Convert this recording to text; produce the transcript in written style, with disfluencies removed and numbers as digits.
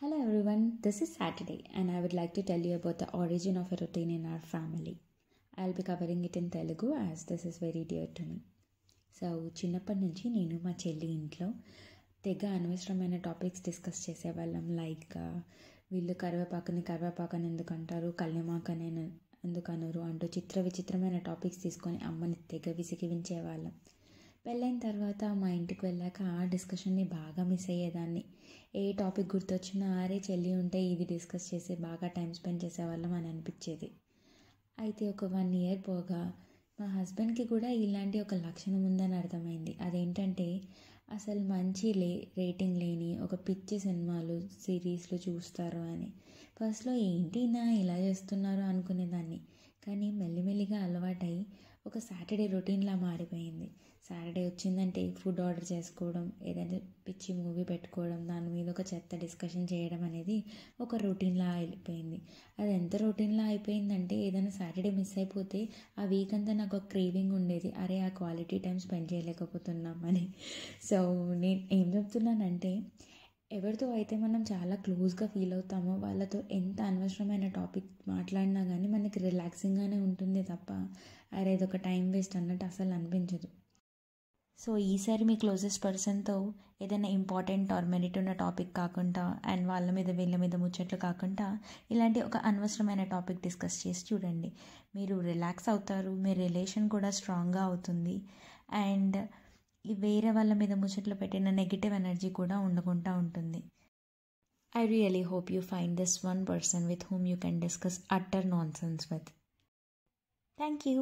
Hello everyone, this is Saturday and I would like to tell you about the origin of a routine in our family. I'll be covering it in Telugu as this is very dear to me. So చిన్నప్పటి నుంచి నేను మా చెల్లి ఇంట్లో తెగ అనవసరమైన topics discuss చేసేవాళ్ళం. Like వీళ్ళు కరివేపాకని ఎందుకు అంటారు, కళ్యమాకని ఎందుకు అనరు అంటూ విచిత్రమైన టాపిక్స్ తీసుకొని అమ్మని తెగ విసిగించేవాళ్ళం. పెళ్ళైన తర్వాత మా ఇంటికి వెళ్ళాక ఆ డిస్కషన్ని బాగా మిస్ అయ్యేదాన్ని. ఏ టాపిక్ గుర్తొచ్చినా అరే చెల్లి ఉంటే ఇది డిస్కస్ చేసి బాగా టైం స్పెండ్ చేసేవాళ్ళం అని అనిపించేది. అయితే ఒక 1 year పోగా మా హస్బెండ్కి కూడా ఇలాంటి ఒక లక్షణం ఉందని అర్థమైంది. అదేంటంటే అసలు మంచి రేటింగ్ లేని ఒక పిచ్చి సినిమాలు సిరీస్లు చూస్తారు అని. ఫస్ట్లో ఏంటి నా ఇలా చేస్తున్నారు అనుకునేదాన్ని, కానీ మెల్లిమెల్లిగా అలవాటై ఒక సాటర్డే రొటీన్లా మారిపోయింది. సాటర్డే వచ్చిందంటే ఫుడ్ ఆర్డర్ చేసుకోవడం, ఏదైనా పిచ్చి మూవీ పెట్టుకోవడం, దాని మీద ఒక చెత్త డిస్కషన్ చేయడం అనేది ఒక రొటీన్లా అయిపోయింది. అది ఎంత రొటీన్లా అయిపోయిందంటే ఏదైనా సాటర్డే మిస్ అయిపోతే ఆ వీక్ అంతా నాకు ఒక క్రేవింగ్ ఉండేది, అరే ఆ క్వాలిటీ టైం స్పెండ్ చేయలేకపోతున్నామని. సో నేను ఏం చెప్తున్నానంటే, ఎవరితో అయితే మనం చాలా క్లోజ్గా ఫీల్ అవుతామో వాళ్ళతో ఎంత అనవసరమైన టాపిక్ మాట్లాడినా కానీ మనకి రిలాక్సింగ్గానే ఉంటుంది తప్ప అరే ఇదొక టైం వేస్ట్ అన్నట్టు అసలు అనిపించదు. సో ఈసారి మీ క్లోజెస్ట్ పర్సన్తో ఏదైనా ఇంపార్టెంట్ ఆర్ మెరిట్ ఉన్న టాపిక్ కాకుండా అండ్ వీళ్ళ మీద ముచ్చట్లు కాకుండా ఇలాంటి ఒక అనవసరమైన టాపిక్ డిస్కస్ చేసి చూడండి. మీరు రిలాక్స్ అవుతారు, మీ రిలేషన్ కూడా స్ట్రాంగ్గా అవుతుంది అండ్ వేరే వాళ్ళ మీద ముచ్చట్లు పెట్టిన నెగిటివ్ ఎనర్జీ కూడా ఉండకుండా ఉంటుంది. I really hope you find this one person with whom you can discuss utter nonsense with. Thank you.